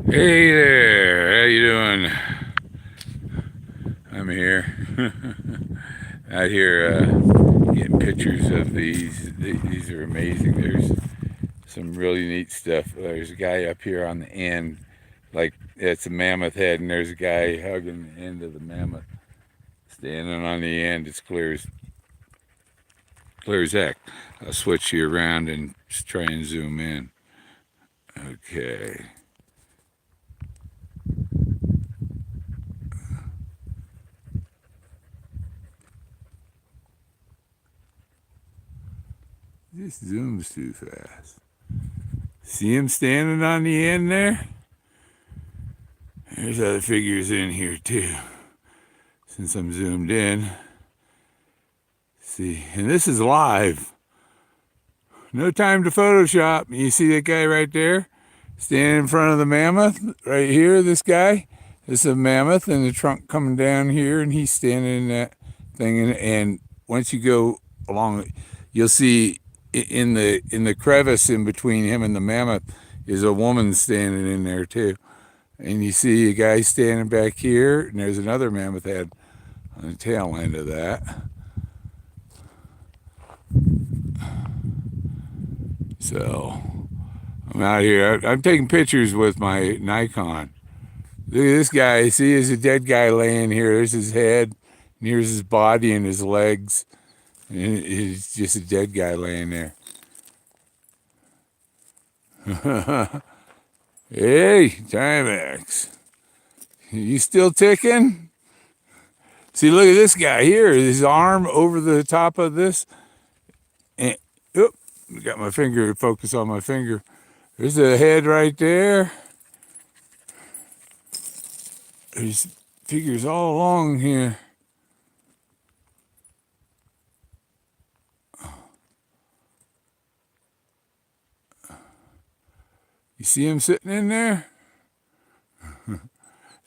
Hey there, how you doing? I'm here. Out here getting pictures of these. These are amazing. There's some really neat stuff. There's a guy up here on the end, like it's a mammoth head, and there's a guy hugging the end of the mammoth, standing on the end. It's clear as heck. I'll switch you around and just try and zoom in. Okay. This zooms too fast. See him standing on the end there? There's other figures in here too. Since I'm zoomed in. See, and this is live. No time to Photoshop. You see that guy right there? Standing in front of the mammoth right here, this guy. This is a mammoth and the trunk coming down here, and he's standing in that thing. And once you go along, you'll see in the crevice in between him and the mammoth is a woman standing in there too. And you see a guy standing back here, and there's another mammoth head on the tail end of that. So I'm out here. I'm taking pictures with my Nikon. Look at this guy. See, there's a dead guy laying here. There's his head, and here's his body and his legs. And it's just a dead guy laying there. Hey, Timex. You still ticking? See, look at this guy here. His arm over the top of this. And, oop, got my finger, focus on my finger. There's the head right there. There's figures all along here. You see him sitting in there?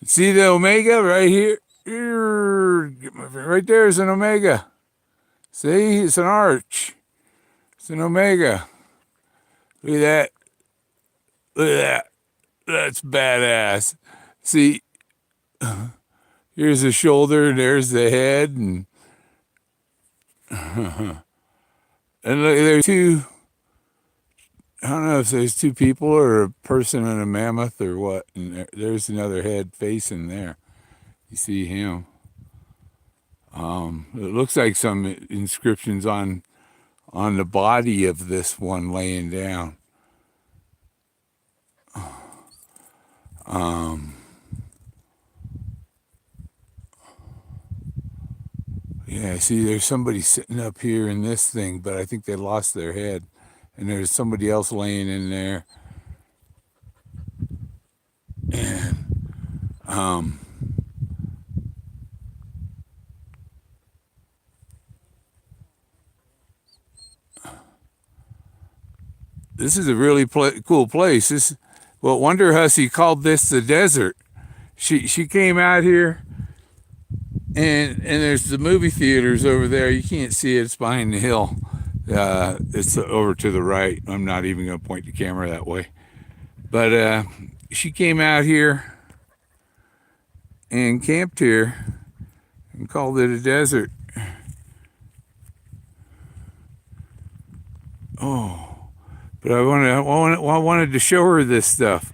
See the omega right here? Right there is an omega. See, it's an arch. It's an omega. Look at that. Look at that. That's badass. See, here's the shoulder, there's the head, and look, there's two. I don't know if there's two people or a person and a mammoth or what. And there's another head facing there. You see him. It looks like some inscriptions on the body of this one laying down. Yeah, see, there's somebody sitting up here in this thing, but I think they lost their head. And there's somebody else laying in there. And this is a really cool place. Well, Wonder Hussy called this the desert. She came out here, and there's the movie theaters over there. You can't see it; it's behind the hill. It's over to the right. I'm not even going to point the camera that way. But she came out here and camped here and called it a desert. Oh, but I wanted to show her this stuff.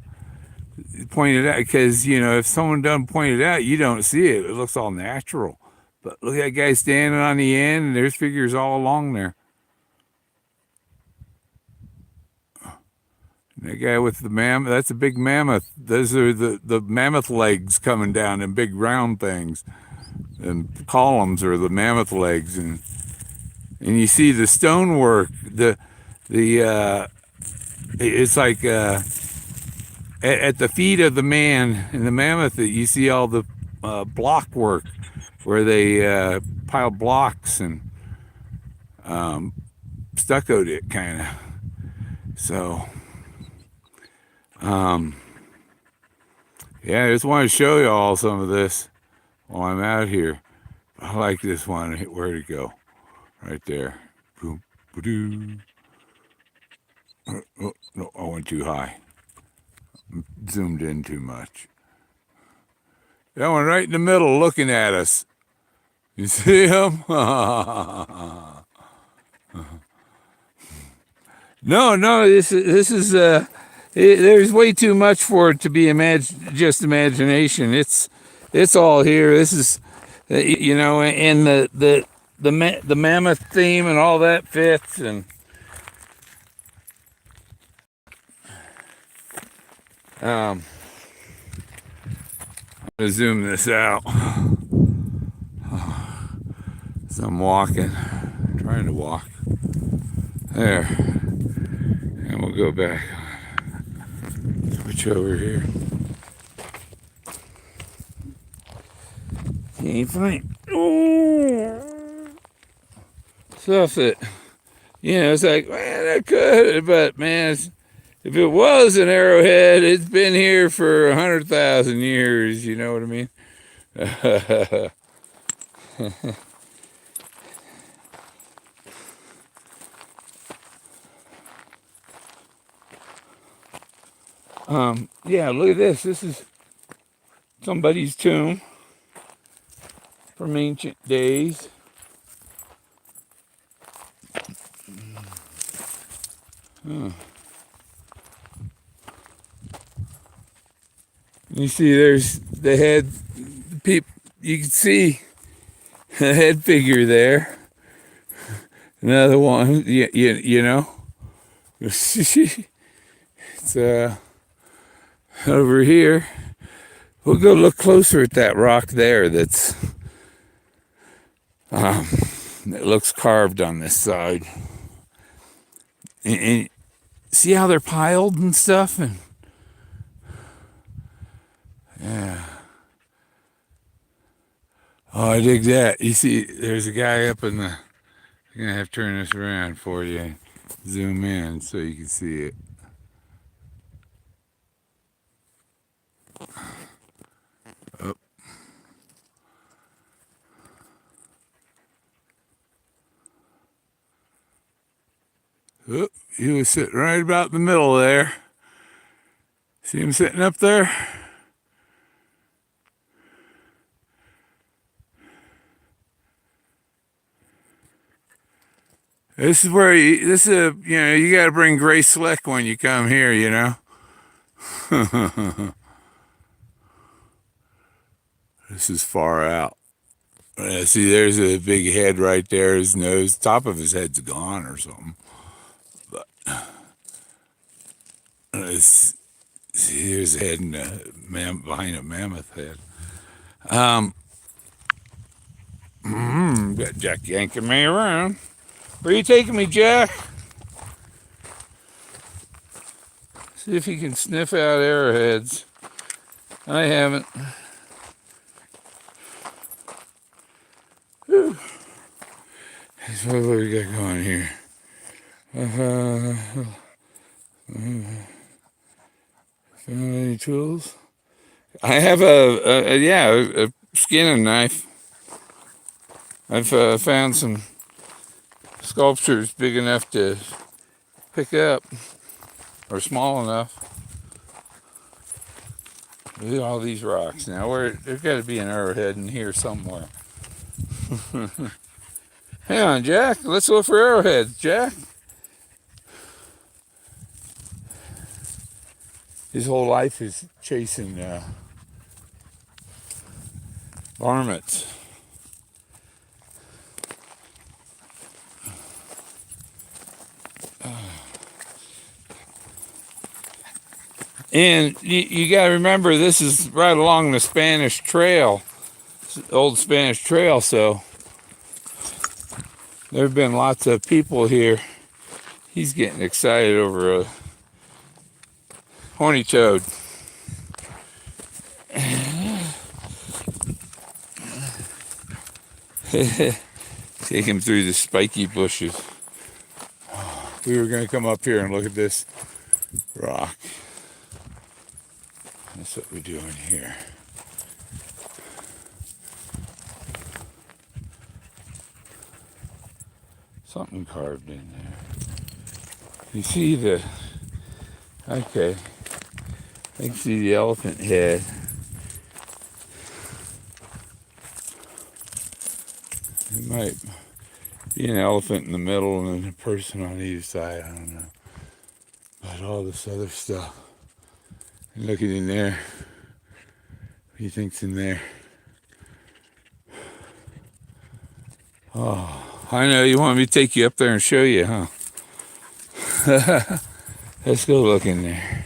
Point it out because, if someone doesn't point it out, you don't see it. It looks all natural. But look at that guy standing on the end, and there's figures all along there. That guy with the mammoth, that's a big mammoth. Those are the mammoth legs coming down in big round things. And columns are the mammoth legs. And you see the stonework, it's like at the feet of the man and the mammoth, you see all the block work where they pile blocks and stuccoed it kind of. So, yeah, I just want to show you all some of this while I'm out here. I like this one. Where'd it go? Right there. Boom, ba-doo. Oh, no, I went too high. zoomed in too much. That one right in the middle looking at us. You see him? No, this is there's way too much for it to be just imagination. It's all here. This is and the mammoth theme and all that fits. And I'm gonna zoom this out. So I'm walking, trying to walk there, and we'll go back. Switch over here. Can't find stuff that it's like, man, I could, but man, if it was an arrowhead, it's been here for 100,000 years. You know what I mean? Yeah, look at this. This is somebody's tomb from ancient days. You see, there's the head. You can see the head figure there. Another one. You know. It's over here. We'll go look closer at that rock there. That looks carved on this side. And see how they're piled and stuff? And yeah. Oh, I dig that. You see, there's a guy up in the... I'm going to have to turn this around for you and zoom in so you can see it. Up. Oh, he was sitting right about in the middle there. See him sitting up there? This is where you got to bring gray slick when you come here, you know. This is far out. See, there's a big head right there. His nose, top of his head's gone or something. But see, here's a head behind a mammoth head. Got Jack yanking me around. Where are you taking me, Jack? See if he can sniff out arrowheads. I haven't. Whew. That's what we got going here. Found any tools? I have a skinning knife. I've found some sculptures big enough to pick up, or small enough. Look at all these rocks. Now, there's got to be an arrowhead in here somewhere. Hang on, Jack. Let's look for arrowheads, Jack. His whole life is chasing varmints. And you got to remember, this is right along the Spanish Trail, old Spanish Trail, so there have been lots of people here. He's getting excited over a horny toad. Take him through the spiky bushes. We were going to come up here and look at this rock. That's what we're doing here. Something carved in there. You see okay. I can see the elephant head. It might be an elephant in the middle and then a person on either side. I don't know. But all this other stuff. Look at in there. What do you think's in there? Oh, I know you want me to take you up there and show you, huh? Let's go look in there.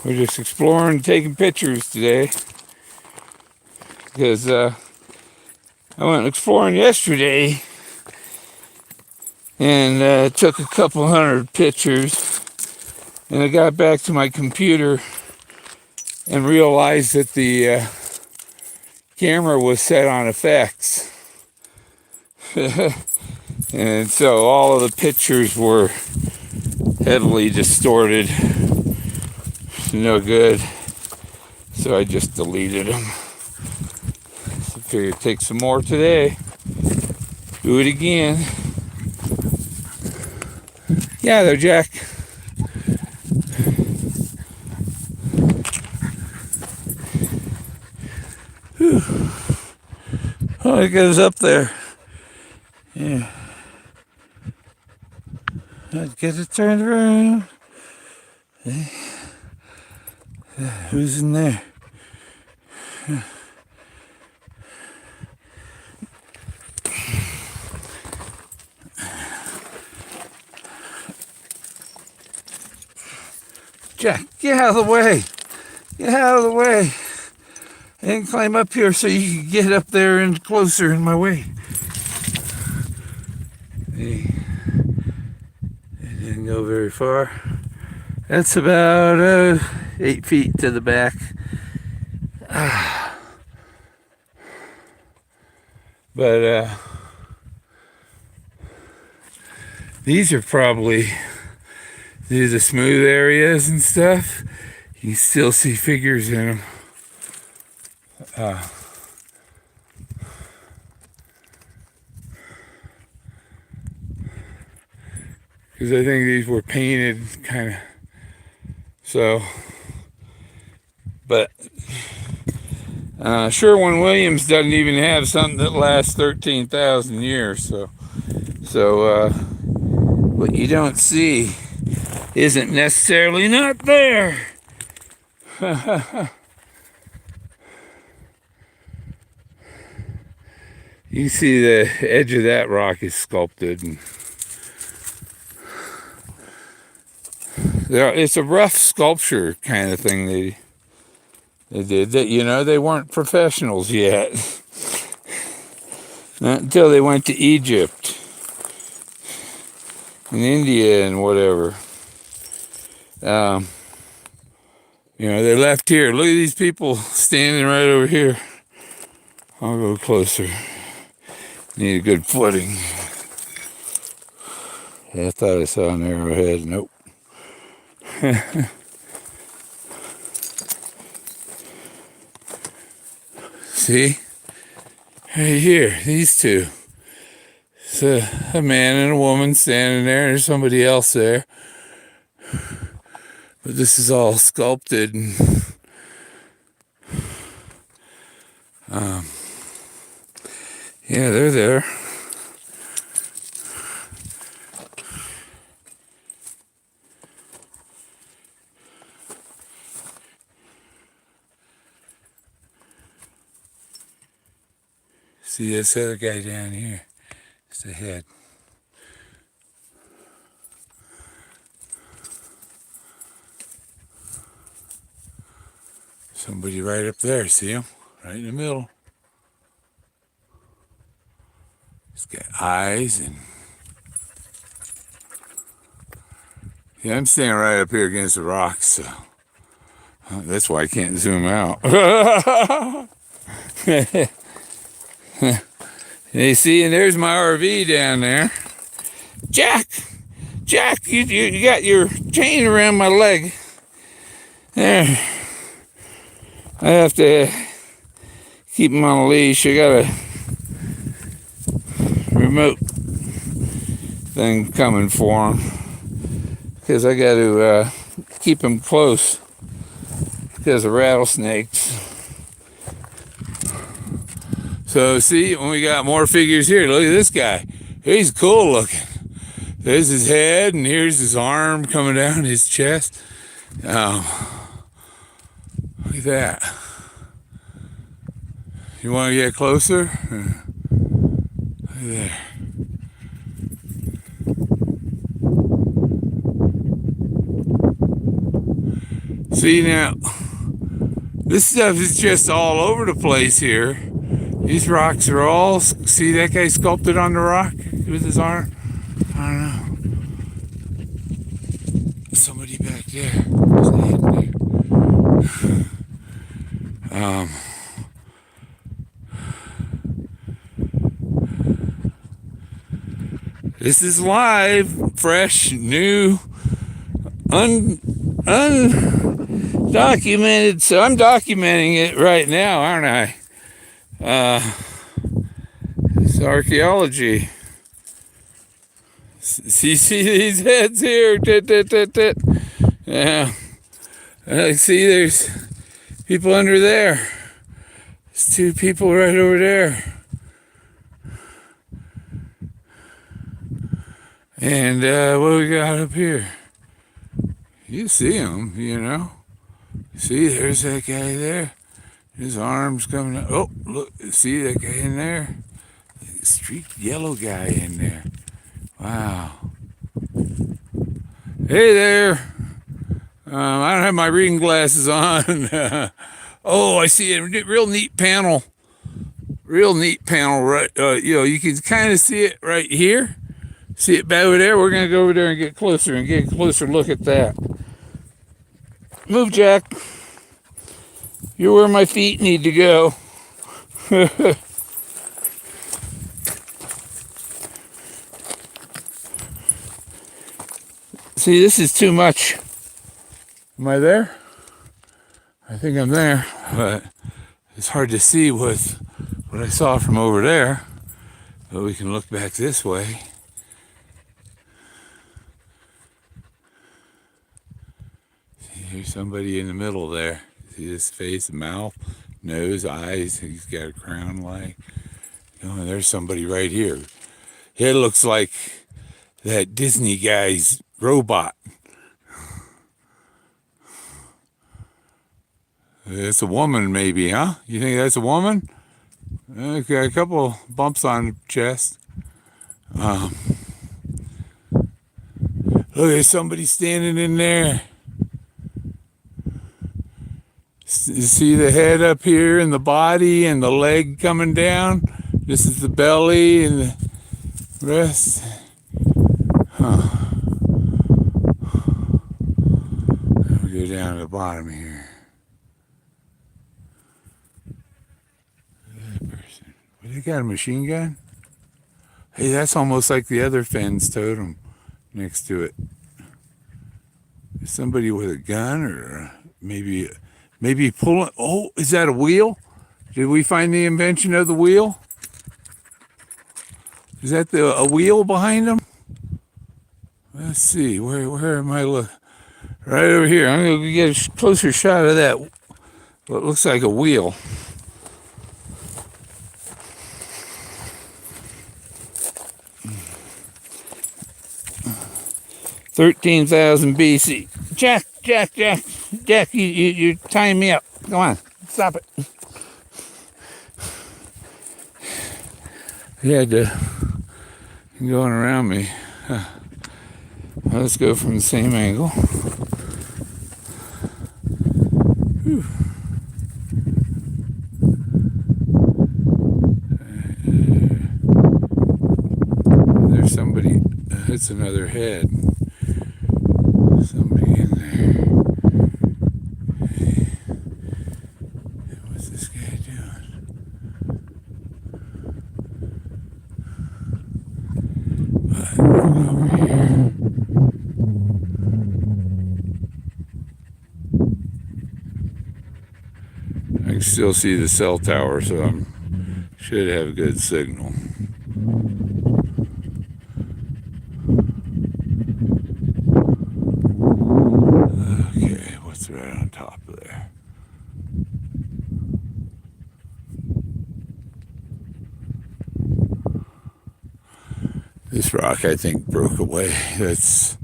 We're just exploring, taking pictures today. Because I went exploring yesterday and took a couple hundred pictures. And I got back to my computer and realized that the camera was set on effects. And so all of the pictures were heavily distorted. No good. So I just deleted them. So I figured take some more today. Do it again. Yeah, there, Jack. Whew. Oh, it goes up there. Yeah. Let's get it turned around. Who's in there? Jack, get out of the way. Get out of the way. I didn't climb up here so you could get up there and closer in my way. It didn't go very far. That's about 8 feet to the back. But these are probably the smooth areas and stuff. You can still see figures in them. Because I think these were painted kind of so. But Sherwin-Williams doesn't even have something that lasts 13,000 years. So what you don't see isn't necessarily not there. You see the edge of that rock is sculpted, and it's a rough sculpture kind of thing they did. That, you know, they weren't professionals yet. Not until they went to Egypt and India and whatever. You know, they left here. Look at these people standing right over here. I'll go closer. Need a good footing. Yeah, I thought I saw an arrowhead. Nope. See? Right here, these two. It's a man and a woman standing there, and there's somebody else there. But this is all sculpted and yeah, they're there. See this other guy down here? It's the head. Somebody right up there, see him? Right in the middle. He's got eyes and... Yeah, I'm standing right up here against the rocks, so... that's why I can't zoom out. You see, and there's my RV down there. Jack, you got your chain around my leg. There. I have to keep him on a leash. I got a remote thing coming for him because I got to keep him close because of rattlesnakes. So see, when we got more figures here, look at this guy. He's cool looking. There's his head, and here's his arm coming down his chest. Look at that. You want to get closer? Look there. See now, this stuff is just all over the place here. These rocks are all, see that guy sculpted on the rock with his arm? I don't know. Somebody back there. There's a head there. This is live, fresh, new, undocumented. So I'm documenting it right now, aren't I? It's archaeology. See these heads here? Yeah. See, there's people under there. There's two people right over there. And what do we got up here? You see him, you know. See, there's that guy there. His arms coming out. Oh, look, see that guy in there? The streaked yellow guy in there. Wow. Hey there. I don't have my reading glasses on. Oh, I see a real neat panel. Real neat panel, right? You can kind of see it right here. See it back over there? We're going to go over there and get closer and get a closer look at that. Move, Jack. You're where my feet need to go. See, this is too much. Am I there? I think I'm there, but it's hard to see what I saw from over there. But we can look back this way. See, here's somebody in the middle there. See his face, mouth, nose, eyes. He's got a crown like. And there's somebody right here. It looks like that Disney guy's robot. It's a woman, maybe, huh? You think that's a woman? Okay, a couple bumps on the chest. Look, there's somebody standing in there. You see the head up here and the body and the leg coming down? This is the belly and the rest. Huh. We'll go down to the bottom here. They got a machine gun? Hey, that's almost like the other Fenn's totem next to it. Is somebody with a gun or maybe pulling? Oh, is that a wheel? Did we find the invention of the wheel? Is that a wheel behind them? Let's see. Where am I looking? Right over here. I'm going to get a closer shot of that. What looks like a wheel. 13,000 BC. Jack, you're tying me up. Come on, stop it. He had to going around me. Well, let's go from the same angle. Whew. There's somebody. That's another head. Somebody in there. Hey, what's this guy doing? Over here. I can still see the cell tower, so I should have a good signal. Okay. top there. This rock, I think, broke away. That's,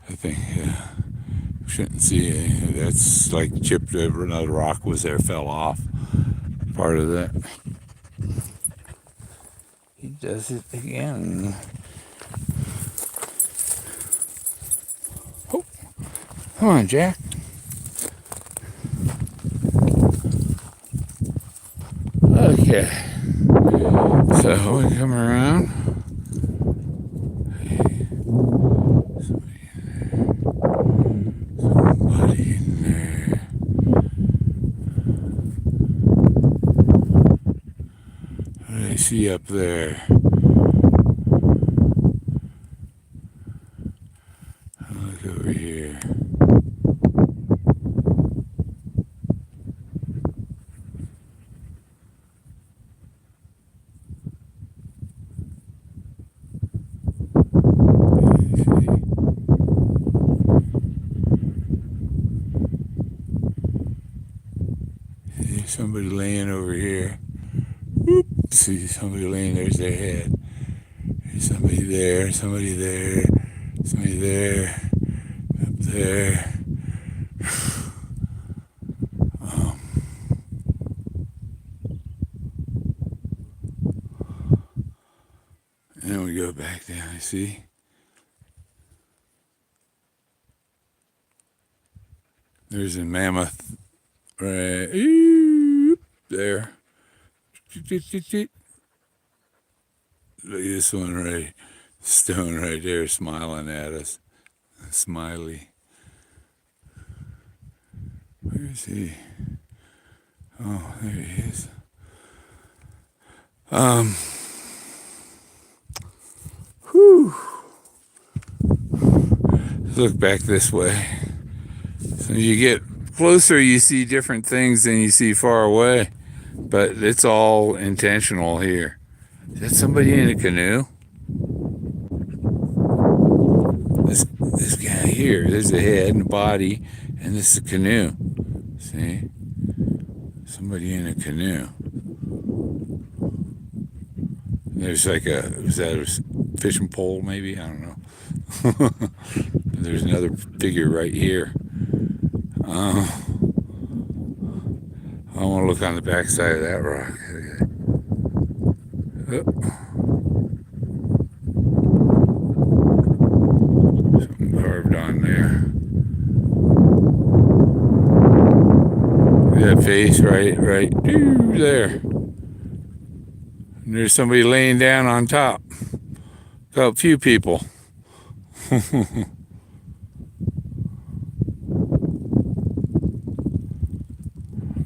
I think, yeah. Shouldn't see it. That's like chipped over. Another rock was there, fell off. Part of that. He does it again. Oh, come on, Jack. Okay. So we come around. Somebody in there. What do I see up there? Look over here. See somebody laying over here. Whoop. See somebody laying, there's their head. There's somebody there, somebody there, somebody there, up there. And then we go back down, you see? There's a mammoth right there. Look at this one right, stone right there smiling at us. Smiley. Where is he? Oh, there he is. Whew. Look back this way. So you get closer, you see different things than you see far away. But it's all intentional here. Is that somebody in a canoe? This guy here, there's a head and a body, and this is a canoe. See? Somebody in a canoe. There's like a, is that a fishing pole maybe? I don't know. There's another figure right here. I want to look on the back side of that rock. Something carved on there. That face right there. And there's somebody laying down on top. Got a few people.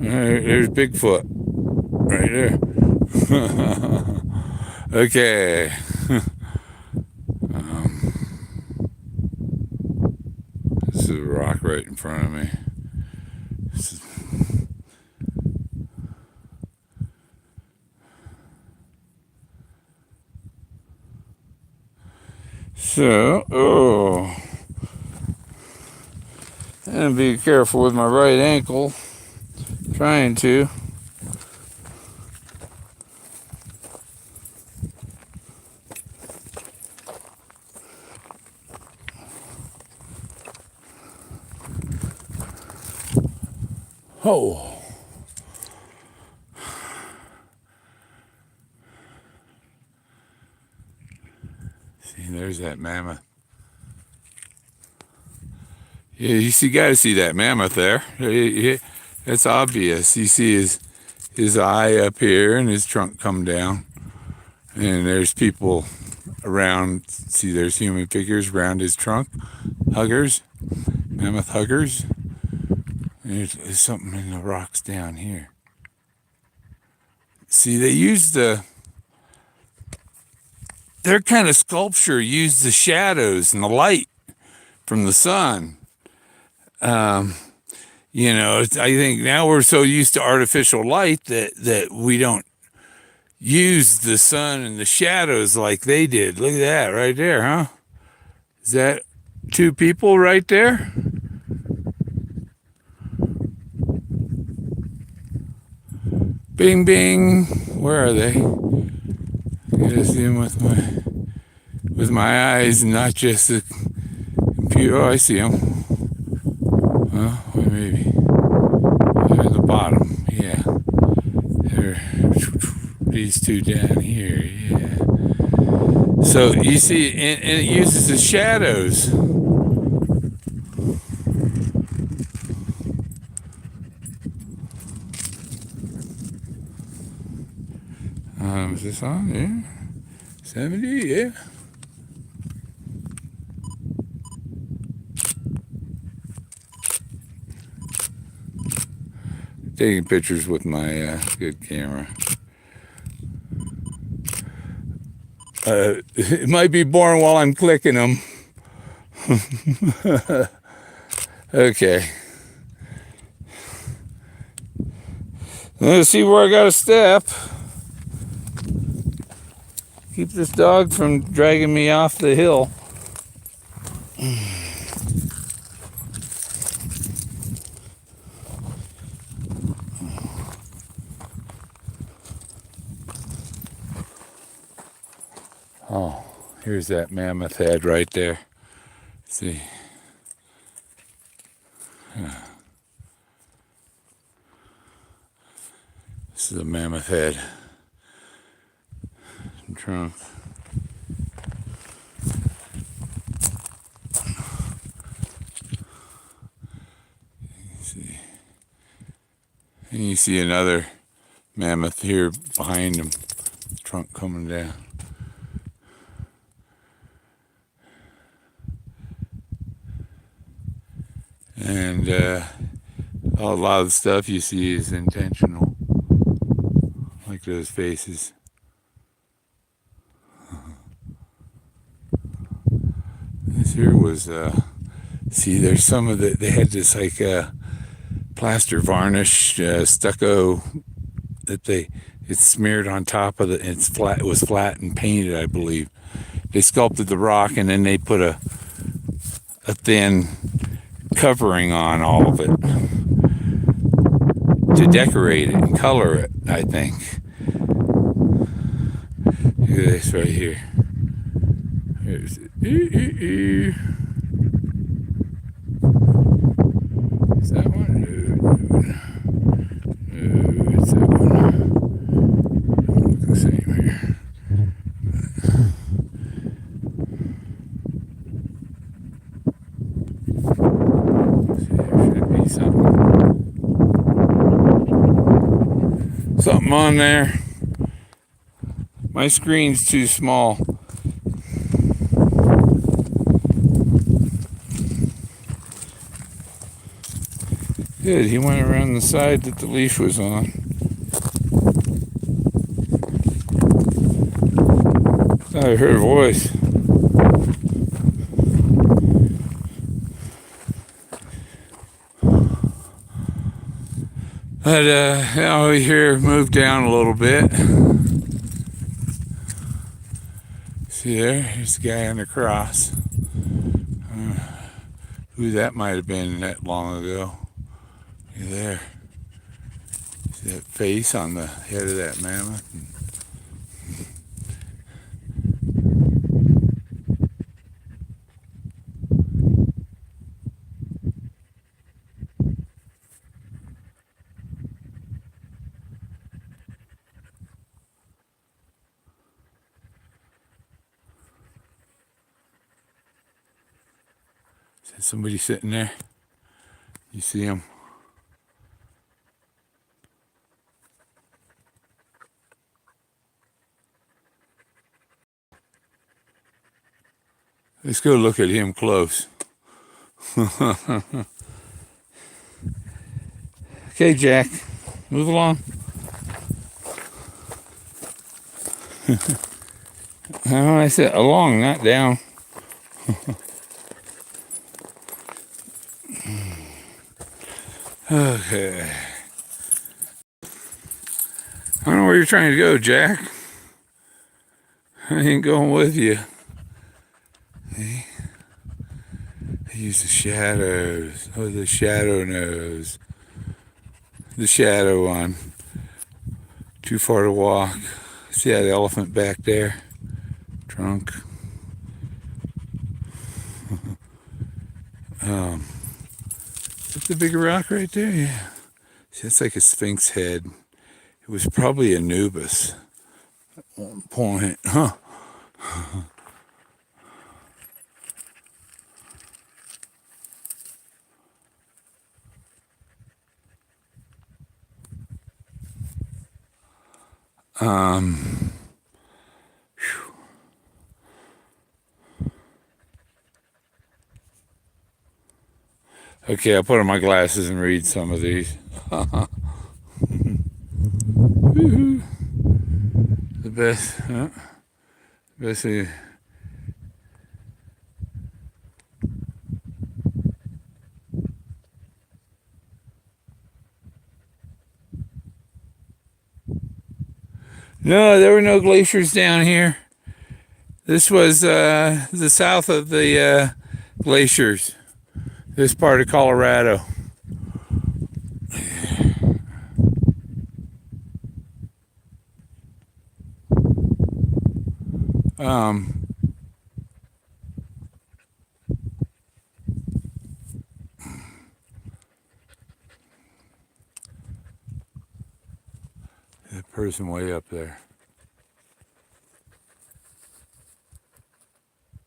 There's Bigfoot right there. Okay. This is a rock right in front of me. So, and be careful with my right ankle. Trying to. Oh. See, there's that mammoth. Yeah, you got to see that mammoth there. That's obvious. You see his eye up here and his trunk come down. And there's people around. See, there's human figures around his trunk. Huggers. Mammoth huggers. There's something in the rocks down here. See, they use their kind of sculpture used the shadows and the light from the sun. You know, I think now we're so used to artificial light that we don't use the sun and the shadows like they did. Look at that right there, huh? Is that two people right there? Bing, bing. Where are they? I gotta see them with my eyes and not just the computer. Oh, I see them. Well, maybe they're at the bottom. Yeah, they're these two down here. Yeah. So you see, and it uses the shadows. Is this on? Yeah. 70, yeah. Taking pictures with my good camera. It might be boring while I'm clicking them. Okay. Let's see where I got to step. Keep this dog from dragging me off the hill. Oh, here's that mammoth head right there. See. This is a mammoth head. Trunk. See. And you see another mammoth here behind him. Trunk coming down. And a lot of the stuff you see is intentional, like those faces. This here was, see, there's some of they had this like plaster varnish stucco that it's smeared on top of it was flat and painted, I believe. They sculpted the rock and then they put a thin covering on all of it to decorate it and color it, I think. Look at this right here. There's it. Is that one? No, it's that one. Don't look the same here. Something on there. My screen's too small. Good, he went around the side that the leash was on. I heard a voice. But now we here moved down a little bit. See there? Here's the guy on the cross. Who that might have been that long ago. Look there. See that face on the head of that mammoth? Is somebody sitting there? You see him? Let's go look at him close. Okay, Jack, move along. I said along, not down. Okay. I don't know where you're trying to go, Jack. I ain't going with you. See? They use the shadows. Oh, the shadow nose. The shadow on too far to walk. See that elephant back there? Trunk. Is that the bigger rock right there? Yeah. See, that's like a sphinx head. It was probably Anubis at one point. Huh. Okay, I'll put on my glasses and read some of these. The best, best. No, there were no glaciers down here. This was the south of the glaciers. This part of Colorado. That person way up there.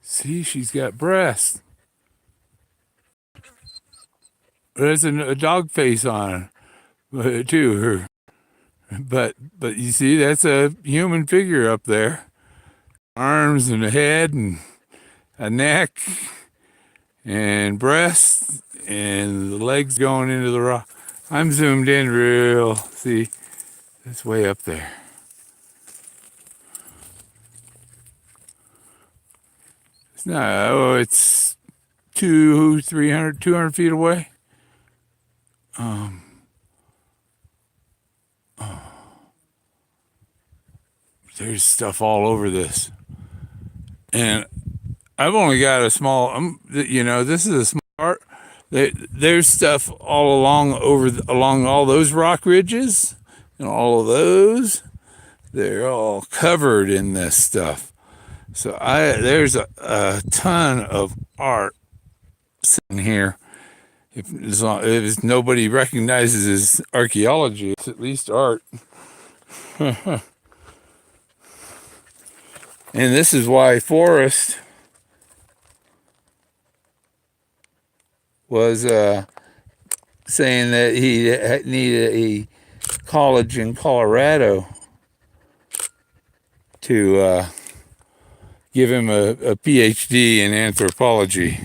See, she's got breasts. There's a dog face on her, too. But you see, that's a human figure up there. Arms and a head and a neck and breasts and the legs going into the rock. I'm zoomed in real. See, that's way up there. It's not, oh, it's 200 feet away. There's stuff all over this. And I've only got a small, this is a small part. There's stuff all along all those rock ridges and all of those. They're all covered in this stuff. So there's a ton of art sitting here. If nobody recognizes as archaeology, it's at least art. And this is why Forrest was saying that he needed a college in Colorado to give him a PhD in anthropology.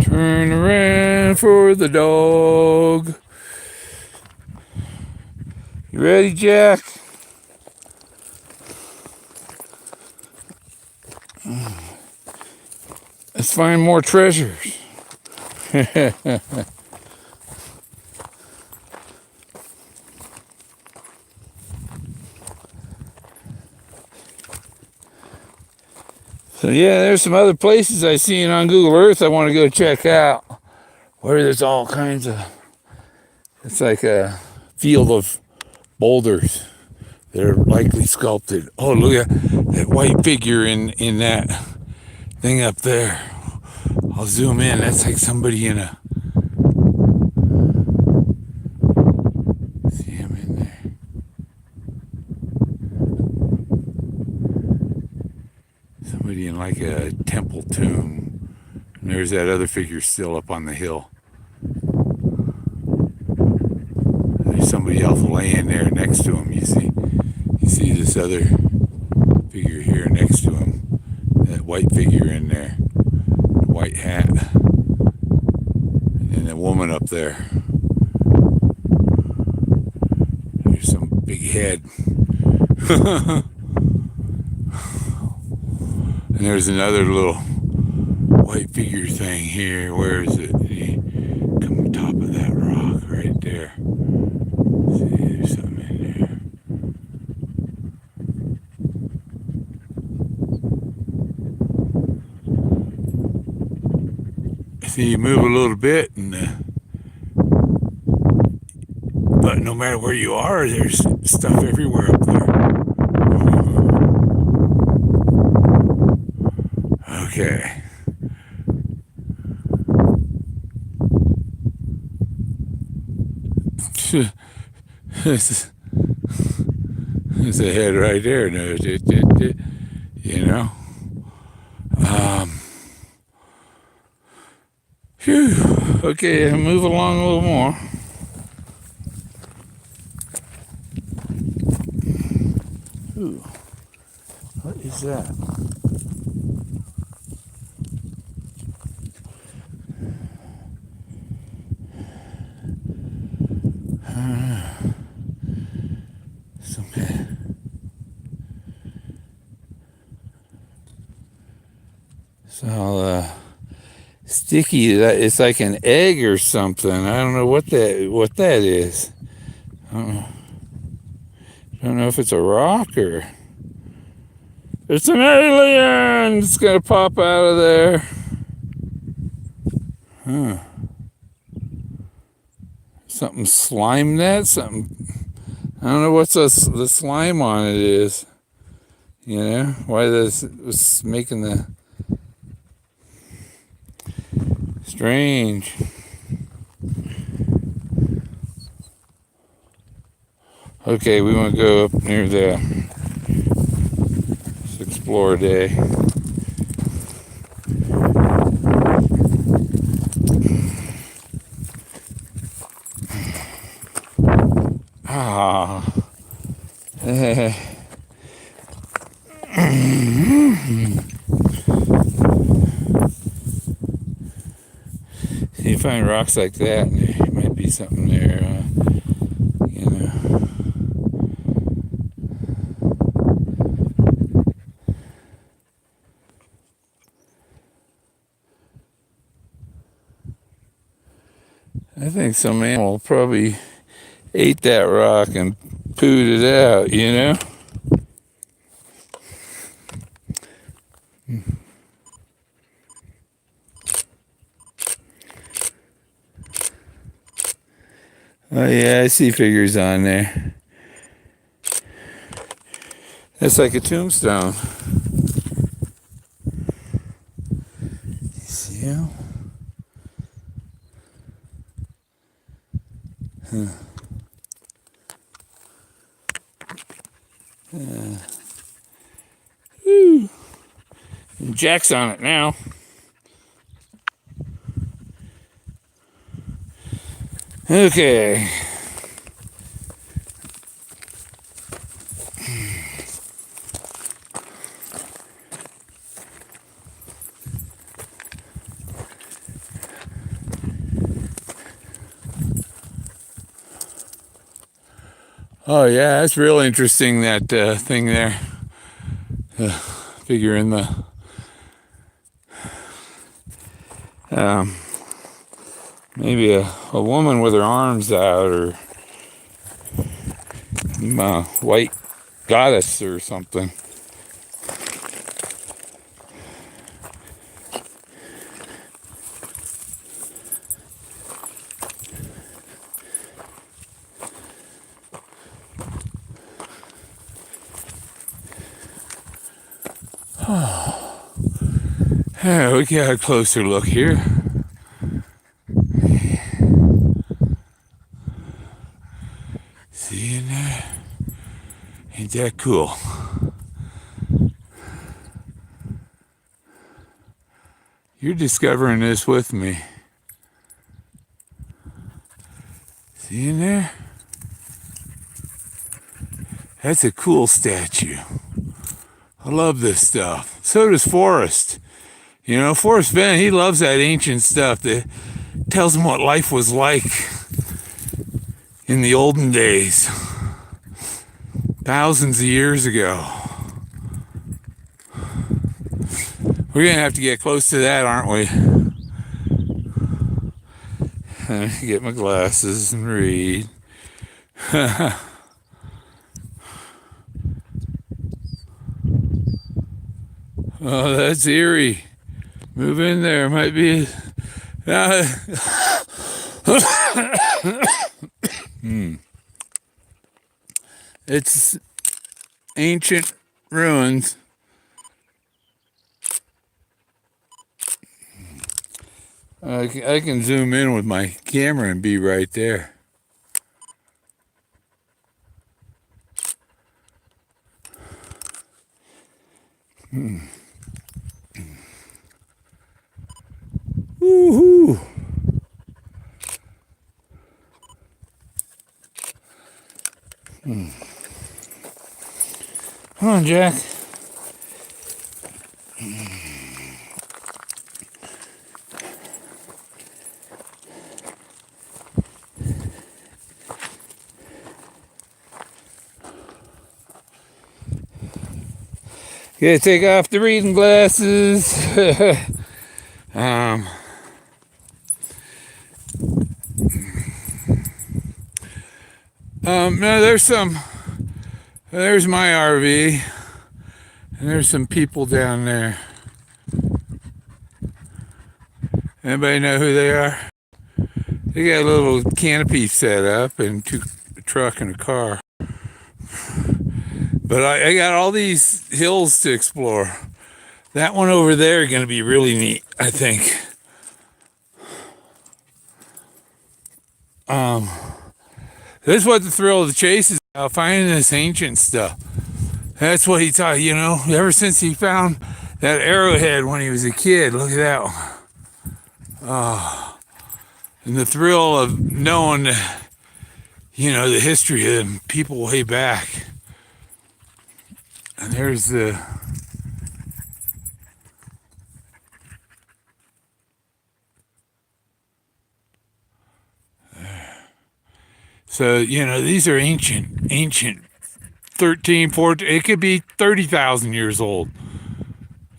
Turn around for the dog. You ready, Jack? Let's find more treasures. So yeah, there's some other places I seen on Google Earth I want to go check out, where there's all kinds of, it's like a field of boulders that are likely sculpted. Oh, look at that white figure in that thing up there. I'll zoom in. That's like somebody in a, see him in there. Somebody in like a temple tomb. And there's that other figure still up on the hill. There's somebody else laying there next to him. You see this other figure here next to him. That white figure in there. White hat. And the woman up there. There's some big head. And there's another little white figure thing here. Where is it? Come on top of that rock right there. See, there's something in there. See, you move a little bit and no matter where you are, there's stuff everywhere up there. Okay. There's a head right there. You know. Phew. Okay, move along a little more. Ooh, what is that? So sticky. It's like an egg or something. I don't know what that is. I don't know if it's a rock or it's an alien. It's gonna pop out of there. Huh. Something slime that. Something. I don't know what's the slime on it is. You know why this was making the strange. Okay, we want to go up near the Explore Day. Ah. You find rocks like that, there might be something there, you know. I think some animal probably ate that rock and pooed it out, you know. Oh yeah, I see figures on there. That's like a tombstone. You see him? Huh. Jack's on it now. Okay. Oh yeah, that's real interesting, that thing there. Figure in the maybe a woman with her arms out, or white goddess or something. We got a closer look here. See in there? Ain't that cool? You're discovering this with me. See in there? That's a cool statue. I love this stuff. So does Forrest. You know, Forrest Bennett, he loves that ancient stuff that tells him what life was like in the olden days, thousands of years ago. We're gonna have to get close to that, aren't we? Get my glasses and read. Oh, that's eerie. Move in there. Might be. It's ancient ruins. I can zoom in with my camera and be right there. Woohoo! Come on, Jack. Gotta take off the reading glasses. No, there's my RV, and there's some people down there. Anybody know who they are? They got a little canopy set up and a truck and a car. But I got all these hills to explore. That one over there is going to be really neat, I think. This is what the thrill of the chase is about, finding this ancient stuff. That's what he taught, you know, ever since he found that arrowhead when he was a kid. Look at that one. And the thrill of knowing, you know, the history of people way back. And there's the... So, you know, these are ancient, 13, 14, it could be 30,000 years old.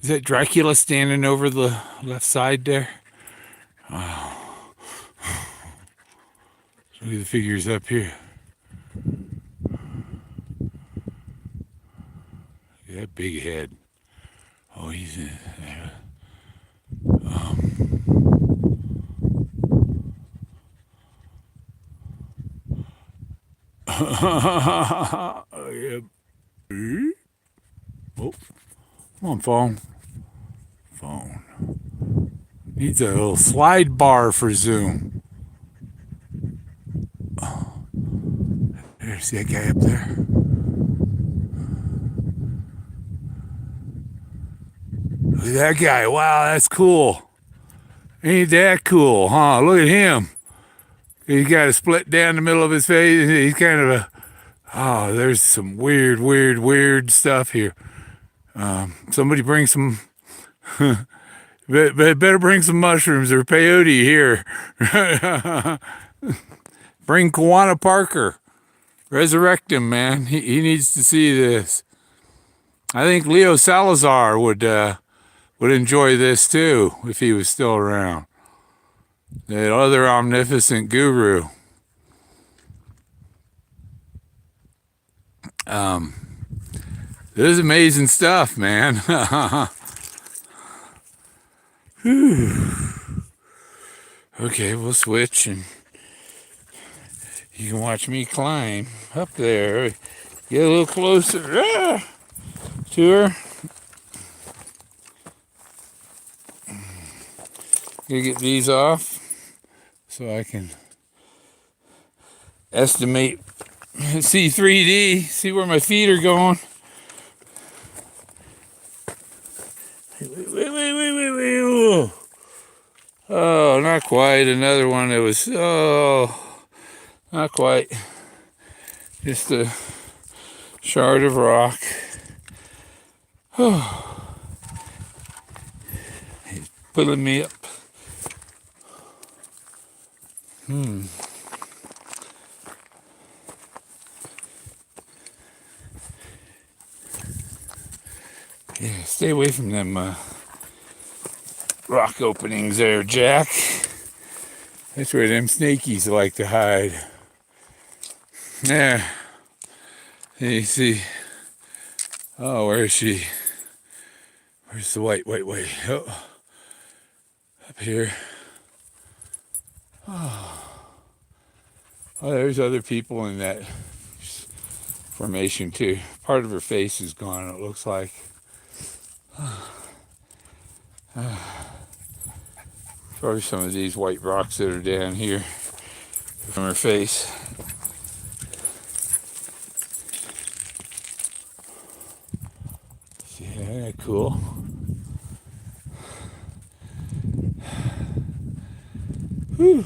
Is that Dracula standing over the left side there? Oh. Look at the figures up here. That big head. Oh, he's in there. Yeah. Oh, come on, phone. Needs a little slide bar for zoom. There's that guy up there. Look at that guy. Wow, that's cool. Ain't that cool, huh? Look at him. He's got a split down the middle of his face. He's kind of a... Oh, there's some weird stuff here. Somebody bring some... better bring some mushrooms or peyote here. Bring Kawana Parker. Resurrect him, man. He needs to see this. I think Leo Salazar would enjoy this too if he was still around. That other omnipotent guru. This is amazing stuff, man. Okay, we'll switch and you can watch me climb up there. Get a little closer to her. Gonna get these off so I can estimate, see 3D, see where my feet are going. Wait. Oh, not quite. Another one that was, not quite. Just a shard of rock. Oh. He's pulling me up. Yeah, stay away from them rock openings there, Jack. That's where them snakies like to hide. Yeah. You see. Oh, where is she? Where's the white? Oh. Up here. Oh, there's other people in that formation too. Part of her face is gone, it looks like. Probably some of these white rocks that are down here from her face. Yeah, cool. Whew.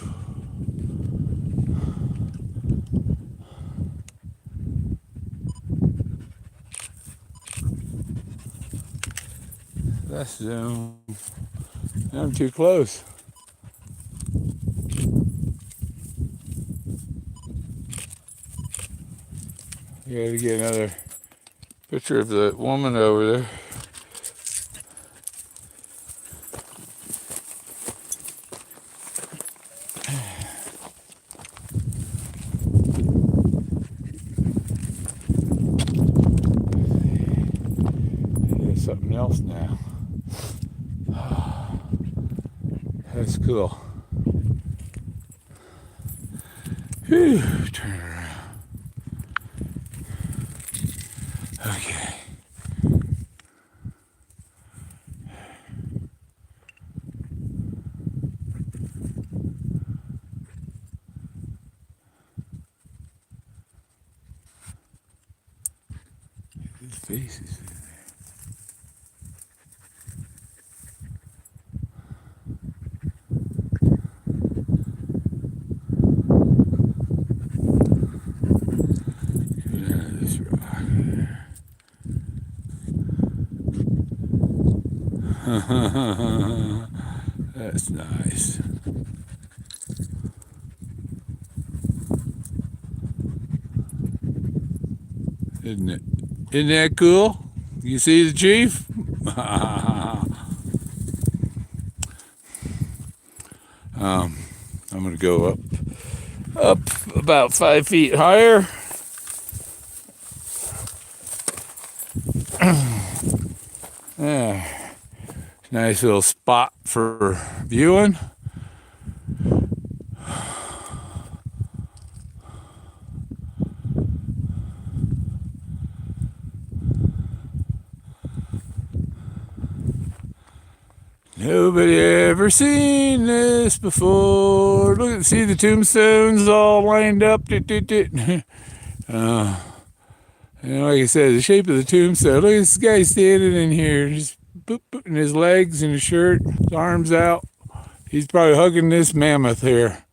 That's zone. I'm too close. You gotta get another picture of the woman over there. There's something else now. That's cool. Whew, turn it around. Okay. His face is in there. Get out of this rock there. That's nice. Isn't it? Isn't that cool? You see the chief? I'm gonna go up about 5 feet higher. Yeah. Nice little spot for viewing. Nobody ever seen this before. Look, see the tombstones all lined up. Like I said, the shape of the tombstone. Look at this guy standing in here, just putting his legs in his shirt, his arms out. He's probably hugging this mammoth here.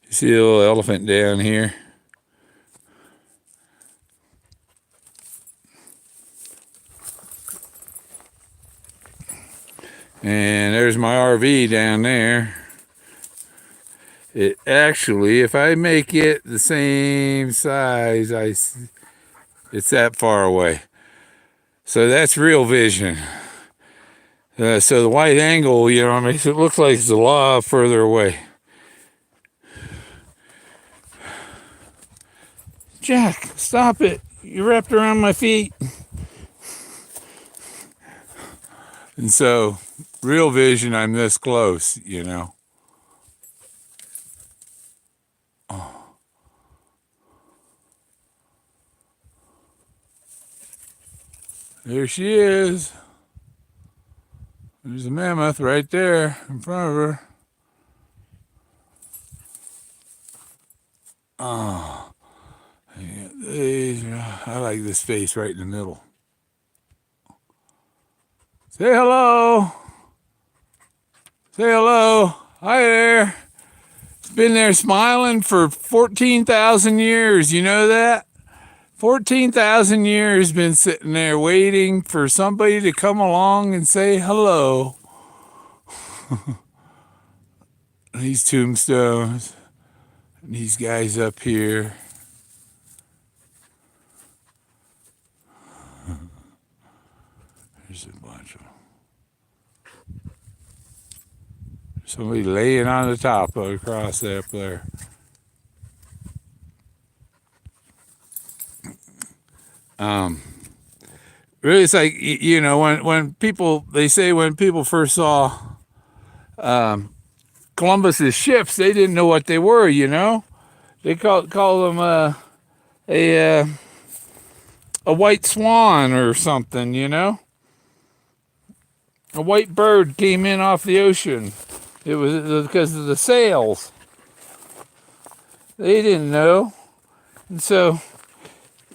You see the little elephant down here? And there's my RV down there. It actually, if I make it the same size, it's that far away. So that's real vision. So the wide angle, makes it look like it's a lot further away. Jack, stop it. You wrapped around my feet. And so, real vision, I'm this close, Oh. There she is. There's a mammoth right there in front of her. Oh. I like this face right in the middle. Say hello. Say hello. Hi there. It's been there smiling for 14,000 years. You know that? 14,000 years been sitting there waiting for somebody to come along and say hello. These tombstones. And these guys up here. There's a bunch of them. Somebody laying on the top across up there. Really, it's like when people they say when people first saw Columbus's ships, they didn't know what they were. They call them a a white swan or something. A white bird came in off the ocean. It was because of the sails. They didn't know, and so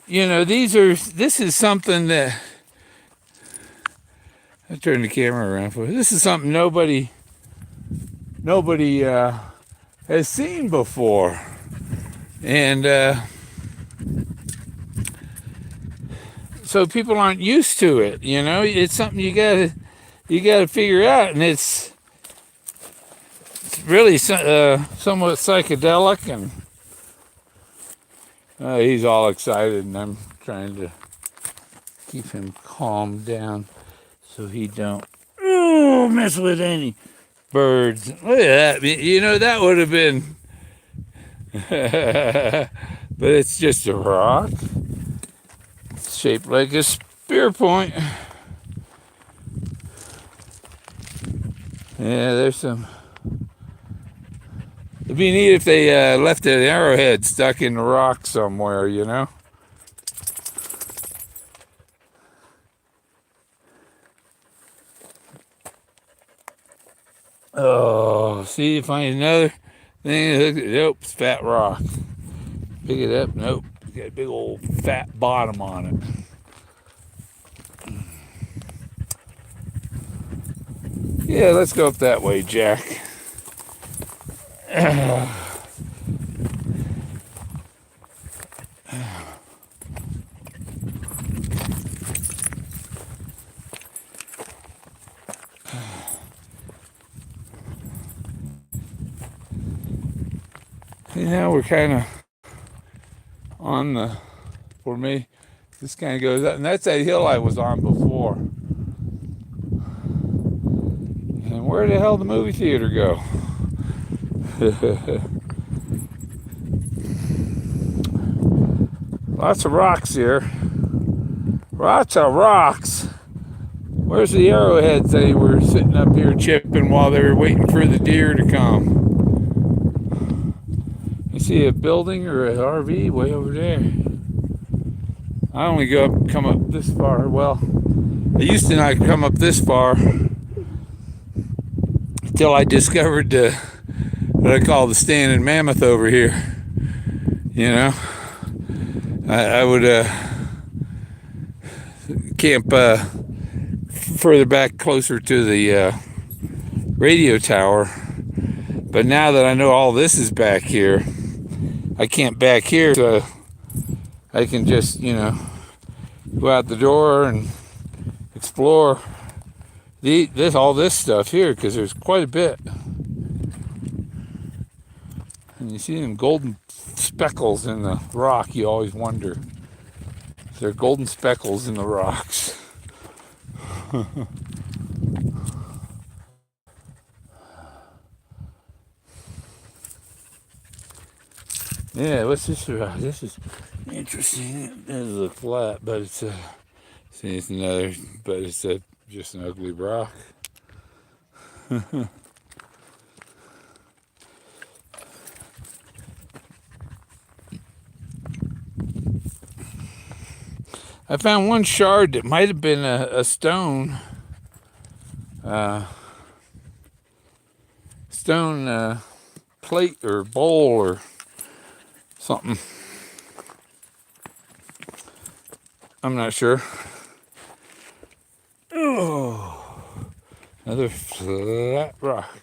this is something that I turn the camera around for. This is something nobody has seen before, and so people aren't used to it. It's something you gotta figure out, and it's really somewhat psychedelic. And he's all excited, and I'm trying to keep him calmed down so he don't mess with any birds. Look at that. That would have been but it's just a rock. It's shaped like a spear point. Yeah, there's some. It'd be neat if they left an arrowhead stuck in the rock somewhere, Oh, see, find another thing. Nope, it's fat rock. Pick it up. Nope, it's got a big old fat bottom on it. Yeah, let's go up that way, Jack. Now we're kind of on the, for me, this kind of goes up, and that's that hill I was on before. And where the hell did the movie theater go? Lots of rocks here. Lots of rocks. Where's the arrowheads they were sitting up here chipping while they were waiting for the deer to come? You see a building or an RV way over there. I only come up this far. Well, I used to not come up this far until I discovered what I call the standing mammoth over here. I would camp further back, closer to the radio tower. But now that I know all this is back here, I camp back here, so I can just, go out the door and explore all this stuff here, because there's quite a bit. And you see them golden speckles in the rock. You always wonder, is there golden speckles in the rocks? Yeah, what's this rock? This is interesting. This is a flat, but it's see, it's another, but it's just an ugly rock. I found one shard that might have been a stone. Stone plate or bowl or something. I'm not sure. Oh, another flat rock.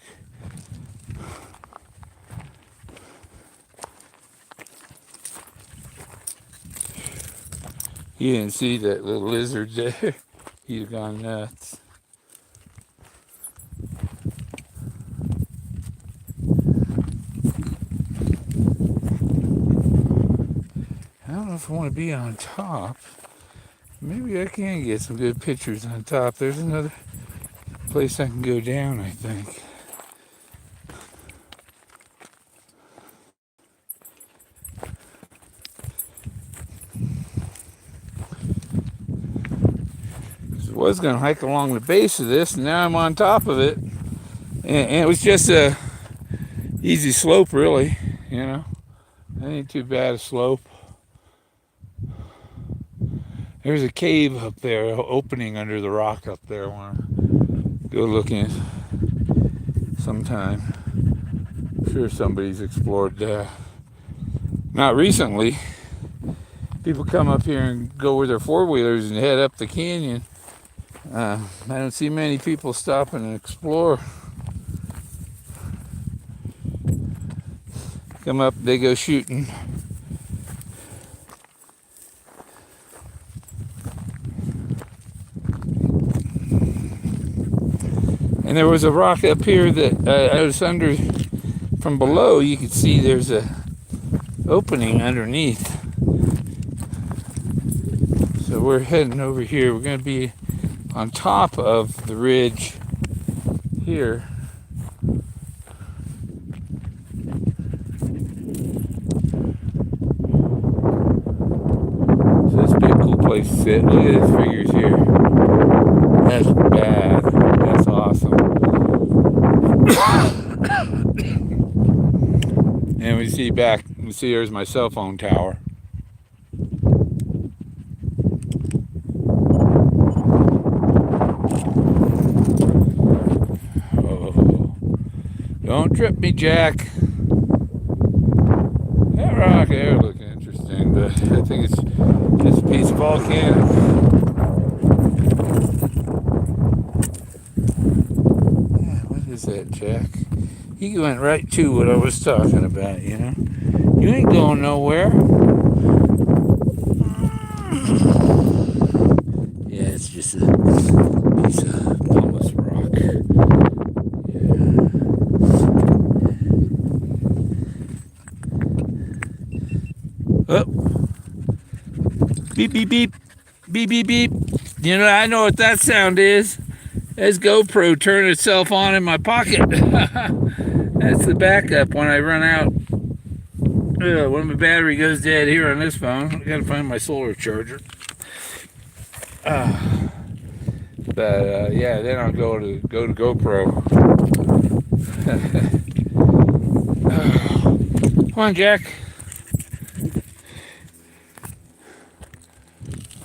You didn't see that little lizard there. He'd have gone nuts. I don't know if I want to be on top. Maybe I can get some good pictures on top. There's another place I can go down, I think. was going to hike along the base of this, and now I'm on top of it. And it was just a easy slope, really, you know. That ain't too bad a slope. There's a cave up there, opening under the rock up there. I want to go look in sometime. I'm sure somebody's explored that. Not recently. People come up here and go with their four-wheelers and head up the canyon. I don't see many people stopping and explore. Come up, they go shooting. And there was a rock up here that I was under from below. You could see there's a opening underneath. So we're heading over here. We're going to be on top of the ridge here. So this would be a cool place to sit. Look at these figures here. That's bad. That's awesome. And we see back, we see there's my cell phone tower. Oh, don't trip me, Jack. That rock there looking interesting, but I think it's just a piece of volcano. What is that, Jack? He went right to what I was talking about, you know? You ain't going nowhere. Yeah, it's just a piece of pumice rock. Yeah. Oh. Beep, beep, beep. Beep, beep, beep. You know, I know what that sound is. That's GoPro turning itself on in my pocket. That's the backup when I run out. When my battery goes dead here on this phone, I gotta find my solar charger. But yeah, then I'll go to GoPro. Come on, Jack.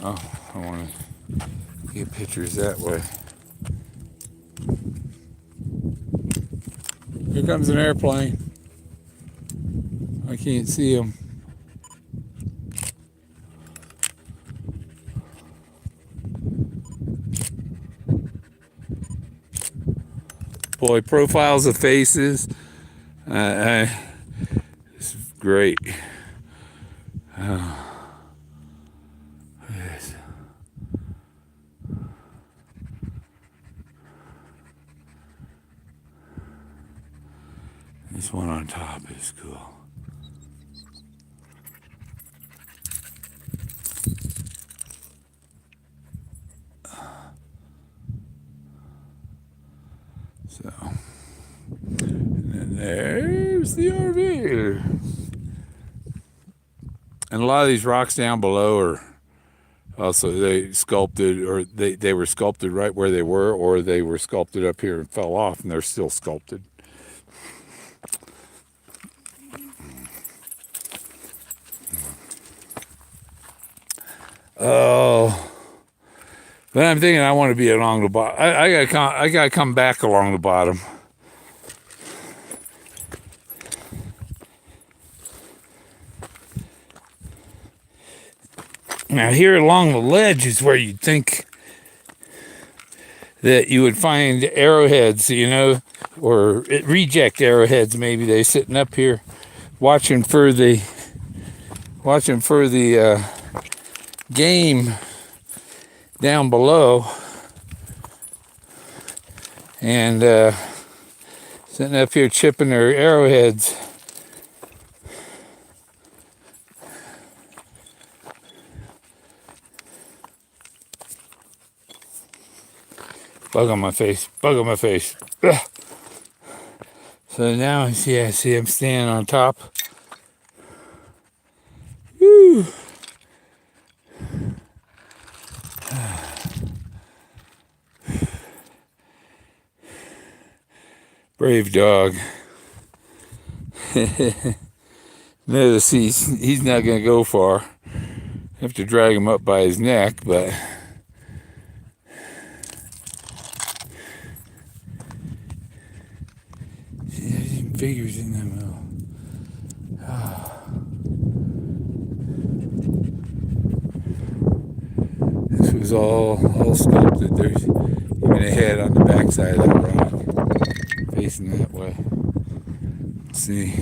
Oh, I want to get pictures that way. Here comes an airplane. I can't see him. Boy, profiles of faces. It's great. Yes. This one on top is cool. So, and then there's the RV. And a lot of these rocks down below are also they sculpted, or they were sculpted right where they were, or they were sculpted up here and fell off, and they're still sculpted. Oh, but I'm thinking I want to be along the bottom. I gotta come back along the bottom. Now here along the ledge is where you'd think that you would find arrowheads, you know, or reject arrowheads. Maybe they're sitting up here watching for the game down below, and sitting up here chipping their arrowheads. Bug on my face, bug on my face. Ugh. So now I see I'm standing on top. Woo. Brave dog. Notice he's not going to go far. Have to drag him up by his neck, but see, there's even figures in the middle. This was all sculpted. There's even a head on the backside of that rock, facing that way. Let's see.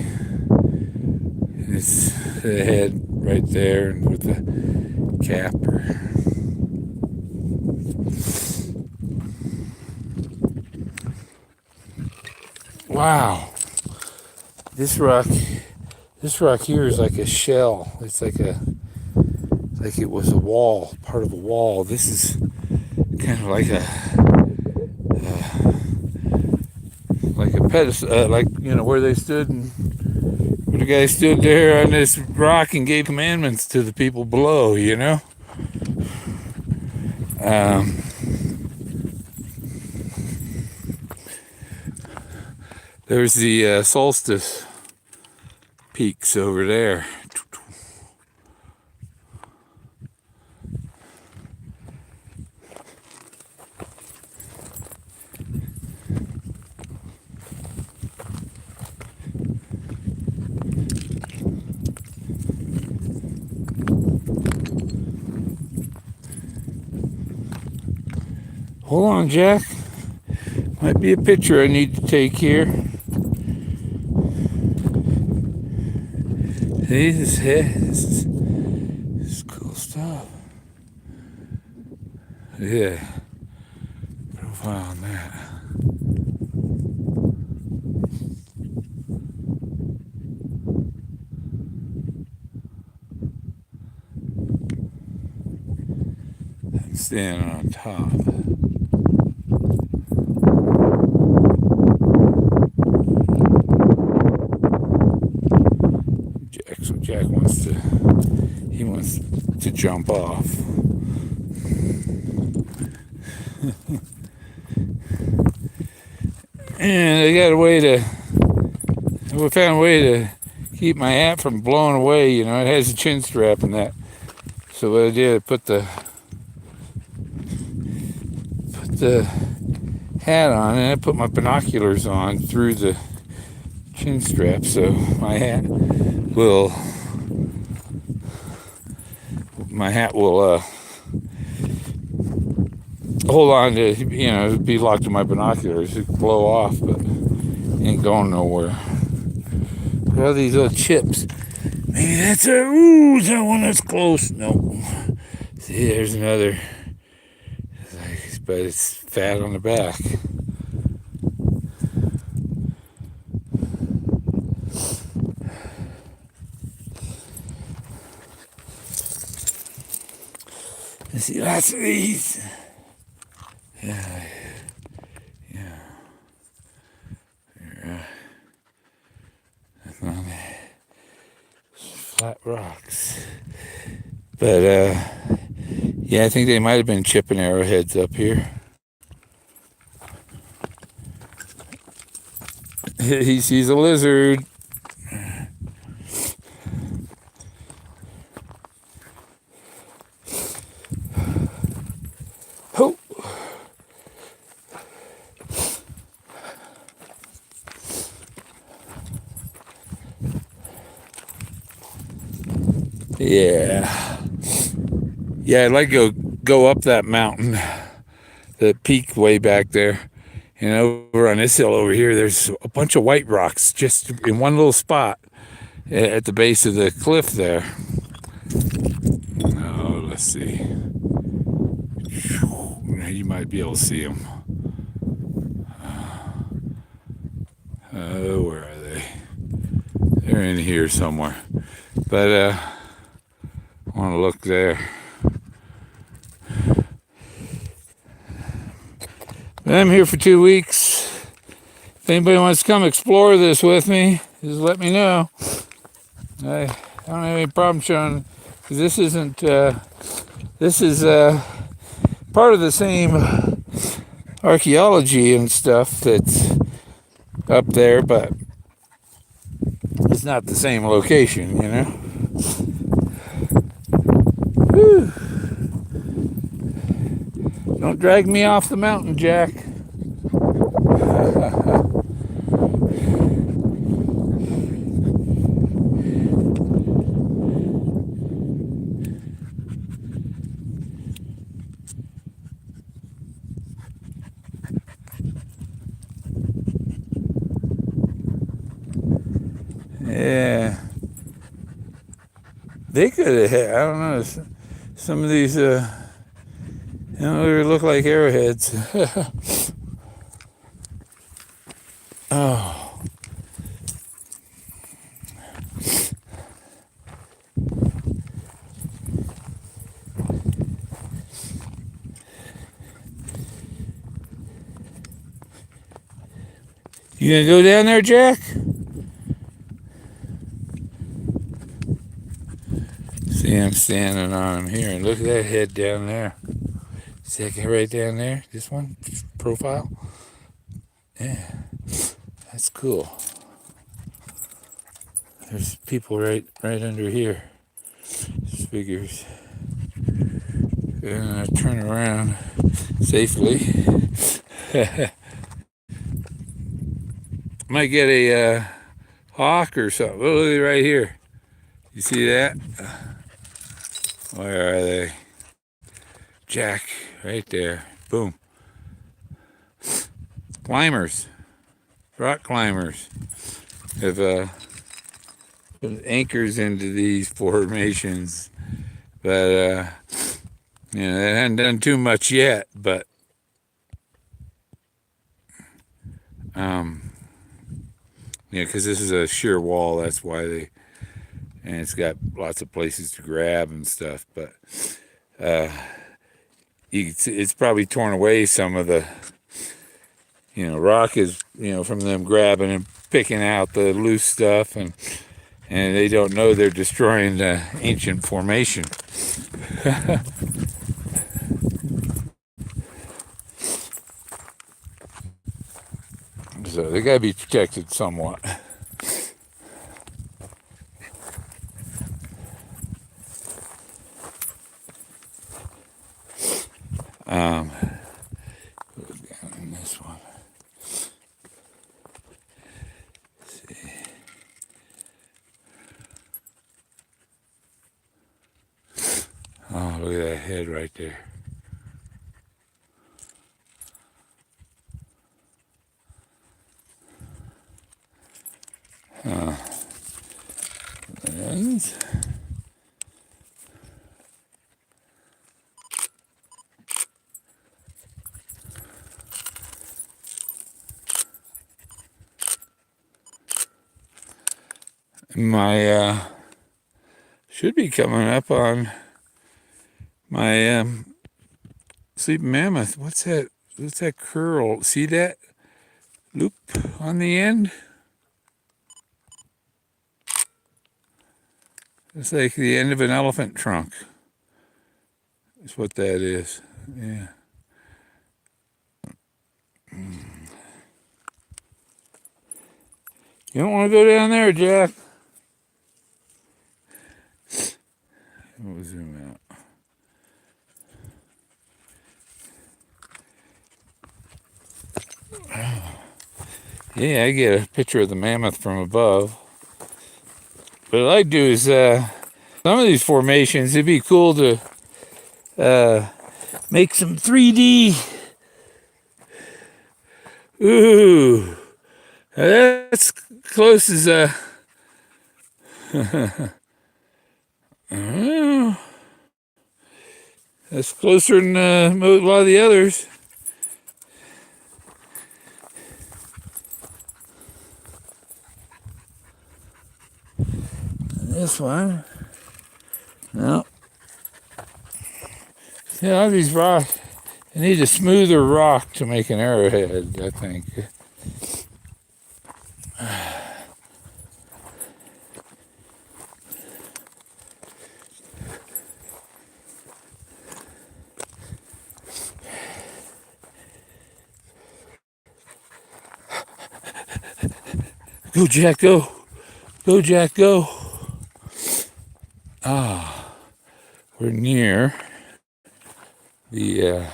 It's the head right there, and with the cap. Wow, this rock here is like a shell. It's like it was a wall, part of a wall. This is kind of like a pedestal, like, you know, where they stood, and where the guy stood there on this rock and gave commandments to the people below, you know. There's the solstice peaks over there. Hold on, Jack. Might be a picture I need to take here. See, this is cool stuff. Yeah. Profile on that. I'm standing on top. Jack wants to jump off. And we found a way to keep my hat from blowing away. You know, it has a chin strap and that. So what I did, I put the hat on, and I put my binoculars on through the chin strap, so my hat will hold on to, you know, be locked to my binoculars. It blow off, but ain't going nowhere. Look at all these little chips. Maybe that's that one that's close. No. See, there's another. But it's fat on the back. I see lots of these. Yeah. Flat rocks. But yeah, I think they might have been chipping arrowheads up here. He sees a lizard. Oh. Yeah, I'd like to go up that mountain, the peak way back there. And over on this hill over here, there's a bunch of white rocks just in one little spot at the base of the cliff there. Oh, let's see. You might be able to see them. Oh, where are they? They're in here somewhere. But I want to look there. I'm here for 2 weeks. If anybody wants to come explore this with me, just let me know. I don't have any problem showing, because this isn't, this is part of the same archaeology and stuff that's up there, but it's not the same location, you know. Whew. Don't drag me off the mountain, Jack. Yeah. They could have had, I don't know, some of these, they look like arrowheads. Oh. You gonna go down there, Jack? See, I'm standing on him here, and look at that head down there. See that guy right down there? This one, profile? Yeah, that's cool. There's people right under here. This figures. Gonna turn around safely. Might get a hawk or something. Oh, look right here. You see that? Where are they? Jack, right there. Boom. Climbers. Rock climbers. Have put anchors into these formations. But, they haven't done too much yet. But, because this is a sheer wall. That's why they... And it's got lots of places to grab and stuff, but it's probably torn away some of the, rock is, from them grabbing and picking out the loose stuff, and they don't know they're destroying the ancient formation. So they gotta be protected somewhat. Down in this one. Let's see. Oh, look at that head right there. And my should be coming up on my sleeping mammoth. What's that? What's that curl? See that loop on the end? It's like the end of an elephant trunk. That's what that is. Yeah. You don't want to go down there, Jack. We'll zoom out. Yeah, I get a picture of the mammoth from above. What I do is some of these formations, it'd be cool to make some 3D. Ooh, that's close as that's closer than a lot of the others. This one, no. Yeah, all these rocks. I need a smoother rock to make an arrowhead, I think. Go, Jack, go. Go, Jack, go. Ah, we're near the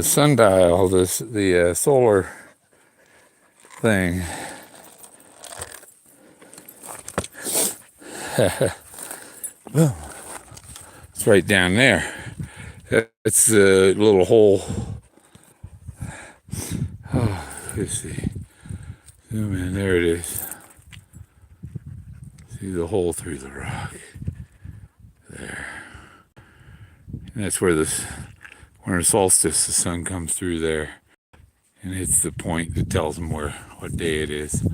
sundial, the solar thing. It's right down there. It's a little hole. Oh, let's see. Zoom in. There it is. See the hole through the rock. There. And that's where the winter solstice, the sun comes through there and hits the point that tells them what day it is.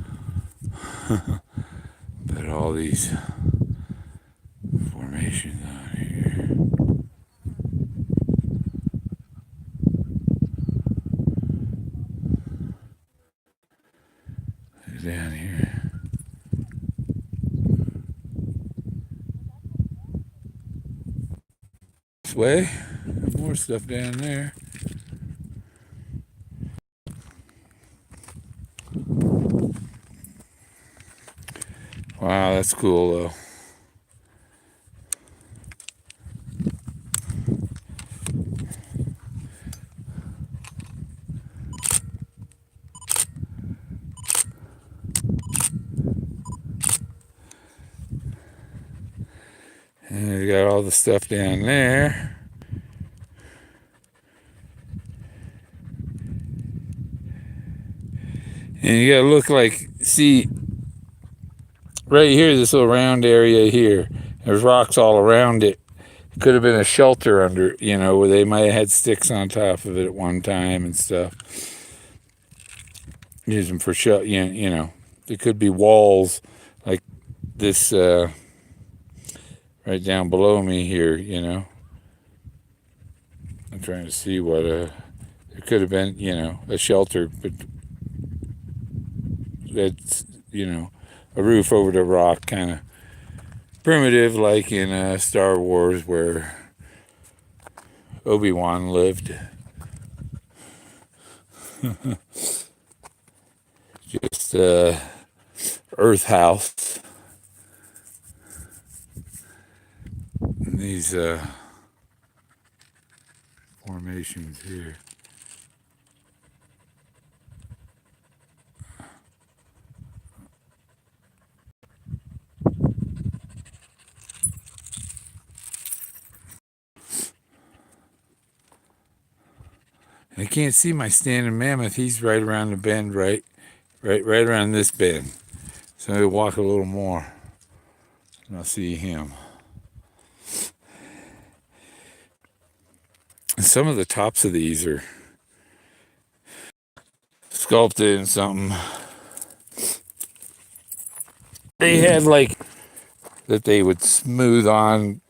But all these formations on here. Down here. This way. More stuff down there. Wow, that's cool though. And we got all the stuff down there. And you gotta look like, see, right here, this little round area here, there's rocks all around it. It could have been a shelter under, where they might have had sticks on top of it at one time and stuff. Use them for shelter, There could be walls like this right down below me here, I'm trying to see what it could have been, a shelter, but that's, a roof over the rock, kind of primitive, like in Star Wars where Obi-Wan lived. Just Earth house. And these formations here. I can't see my standing mammoth. He's right around the bend, right around this bend. So I'll walk a little more and I'll see him. And some of the tops of these are sculpted in something. They had like that they would smooth on